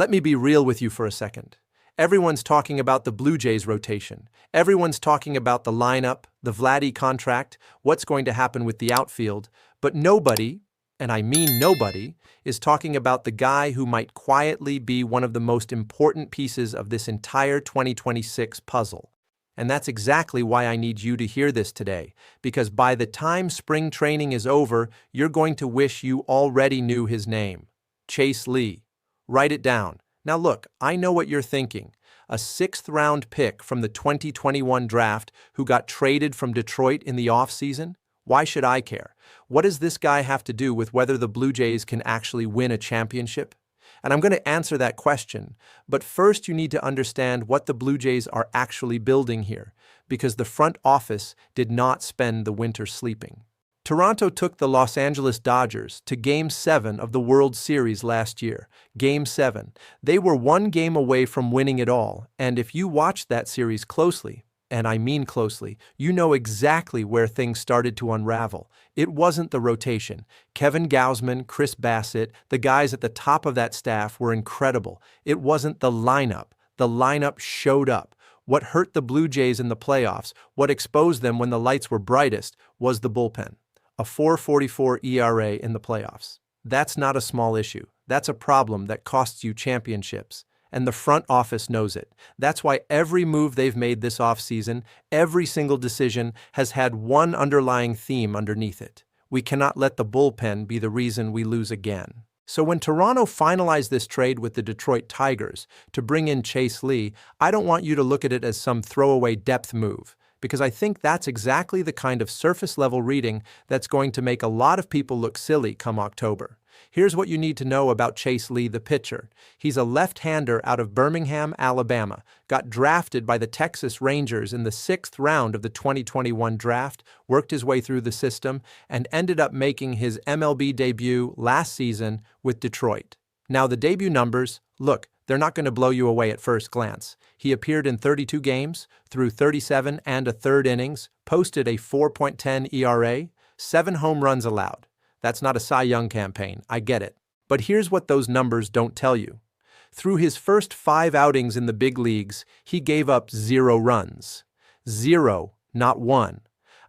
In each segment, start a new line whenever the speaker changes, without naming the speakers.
Let me be real with you for a second. Everyone's talking about the Blue Jays rotation. Everyone's talking about the lineup, the Vladdy contract, what's going to happen with the outfield, but nobody, and I mean nobody, is talking about the guy who might quietly be one of the most important pieces of this entire 2026 puzzle. And that's exactly why I need you to hear this today, because by the time spring training is over, you're going to wish you already knew his name. Chase Lee. Write it down. Now look, I know what you're thinking. A sixth-round pick from the 2021 draft who got traded from Detroit in the offseason? Why should I care? What does this guy have to do with whether the Blue Jays can actually win a championship? And I'm going to answer that question, but first you need to understand what the Blue Jays are actually building here, because the front office did not spend the winter sleeping. Toronto took the Los Angeles Dodgers to Game 7 of the World Series last year. Game 7. They were one game away from winning it all, and if you watched that series closely, and I mean closely, you know exactly where things started to unravel. It wasn't the rotation. Kevin Gausman, Chris Bassett, the guys at the top of that staff were incredible. It wasn't the lineup. The lineup showed up. What hurt the Blue Jays in the playoffs, what exposed them when the lights were brightest, was the bullpen. A 4.44 ERA in the playoffs. That's not a small issue. That's a problem that costs you championships. And the front office knows it. That's why every move they've made this offseason, every single decision, has had one underlying theme underneath it. We cannot let the bullpen be the reason we lose again. So when Toronto finalized this trade with the Detroit Tigers to bring in Chase Lee, I don't want you to look at it as some throwaway depth move, because I think that's exactly the kind of surface-level reading that's going to make a lot of people look silly come October. Here's what you need to know about Chase Lee, the pitcher. He's a left-hander out of Birmingham, Alabama, got drafted by the Texas Rangers in the 6th round of the 2021 draft, worked his way through the system, and ended up making his MLB debut last season with Detroit. Now, the debut numbers, look, they're not going to blow you away at first glance. He appeared in 32 games, threw 37 and a third innings, posted a 4.10 ERA, 7 home runs allowed. That's not a Cy Young campaign, I get it. But here's what those numbers don't tell you. Through his first 5 outings in the big leagues, he gave up 0 runs. 0, not 1.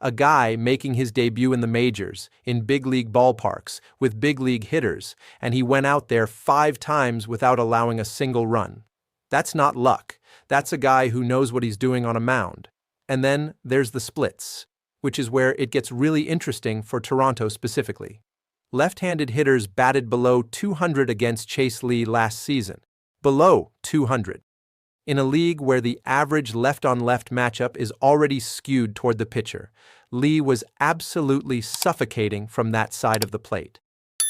A guy making his debut in the majors, in big league ballparks, with big league hitters, and he went out there 5 times without allowing a single run. That's not luck. That's a guy who knows what he's doing on a mound. And then there's the splits, which is where it gets really interesting for Toronto specifically. Left-handed hitters batted below 200 against Chase Lee last season. Below 200. In a league where the average left-on-left matchup is already skewed toward the pitcher, Lee was absolutely suffocating from that side of the plate.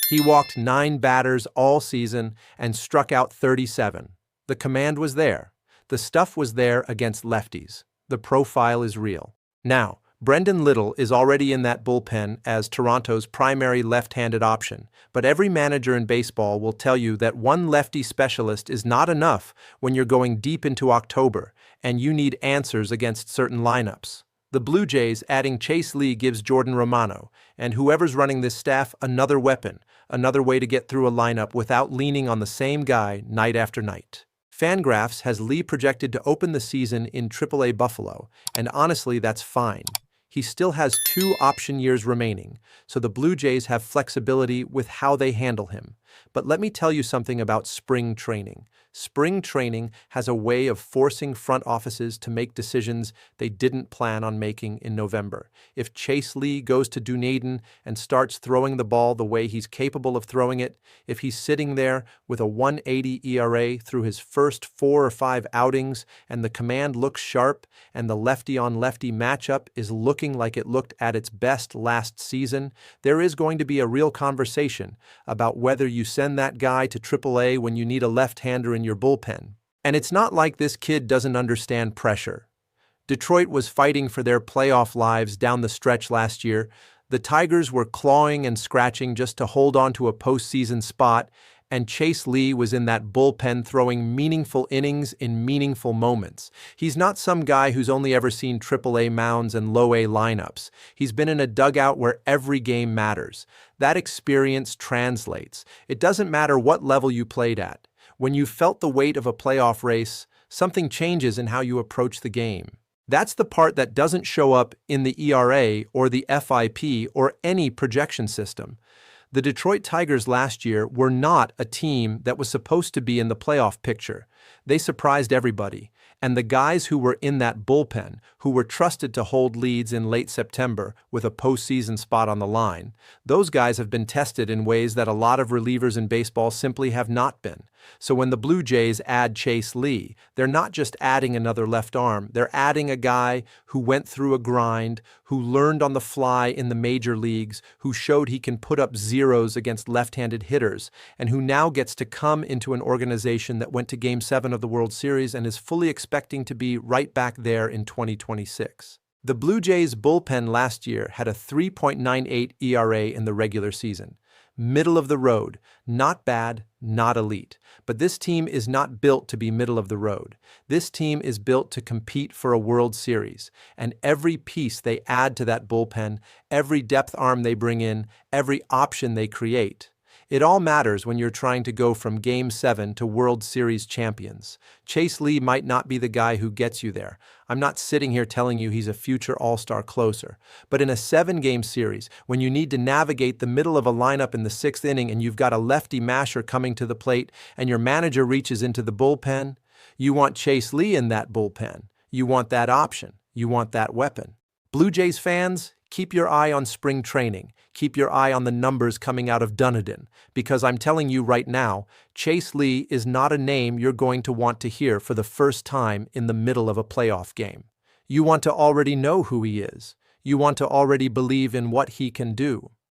He walked 9 batters all season and struck out 37. The command was there. The stuff was there against lefties. The profile is real. Now, Brendan Little is already in that bullpen as Toronto's primary left-handed option, but every manager in baseball will tell you that one lefty specialist is not enough when you're going deep into October and you need answers against certain lineups. The Blue Jays adding Chase Lee gives Jordan Romano and whoever's running this staff another weapon, another way to get through a lineup without leaning on the same guy night after night. Fangraphs has Lee projected to open the season in AAA Buffalo, and honestly, that's fine. He still has 2 option years remaining, so the Blue Jays have flexibility with how they handle him. But let me tell you something about spring training. Spring training has a way of forcing front offices to make decisions they didn't plan on making in November. If Chase Lee goes to Dunedin and starts throwing the ball the way he's capable of throwing it, if he's sitting there with a 1.80 ERA through his first 4 or 5 outings and the command looks sharp and the lefty-on-lefty matchup is looking like it looked at its best last season, there is going to be a real conversation about whether you send that guy to AAA when you need a left-hander in your bullpen. And it's not like this kid doesn't understand pressure. Detroit was fighting for their playoff lives down the stretch last year. The Tigers were clawing and scratching just to hold on to a postseason spot, and Chase Lee was in that bullpen throwing meaningful innings in meaningful moments. He's not some guy who's only ever seen AAA mounds and low-A lineups. He's been in a dugout where every game matters. That experience translates. It doesn't matter what level you played at. When you felt the weight of a playoff race, something changes in how you approach the game. That's the part that doesn't show up in the ERA or the FIP or any projection system. The Detroit Tigers last year were not a team that was supposed to be in the playoff picture. They surprised everybody, and the guys who were in that bullpen, who were trusted to hold leads in late September with a postseason spot on the line, those guys have been tested in ways that a lot of relievers in baseball simply have not been. So when the Blue Jays add Chase Lee, they're not just adding another left arm, they're adding a guy who went through a grind, who learned on the fly in the major leagues, who showed he can put up zeros against left-handed hitters, and who now gets to come into an organization that went to Game 7 of the World Series and is fully expecting to be right back there in 2026. The Blue Jays bullpen last year had a 3.98 ERA in the regular season. Middle of the road, not bad, not elite. But this team is not built to be middle of the road. This team is built to compete for a World Series. And every piece they add to that bullpen, every depth arm they bring in, every option they create, it all matters when you're trying to go from Game 7 to World Series champions. Chase Lee might not be the guy who gets you there. I'm not sitting here telling you he's a future all-star closer. But in a 7-game series, when you need to navigate the middle of a lineup in the 6th inning and you've got a lefty masher coming to the plate and your manager reaches into the bullpen, you want Chase Lee in that bullpen. You want that option. You want that weapon. Blue Jays fans, keep your eye on spring training. Keep your eye on the numbers coming out of Dunedin, because I'm telling you right now, Chase Lee is not a name you're going to want to hear for the first time in the middle of a playoff game. You want to already know who he is. You want to already believe in what he can do.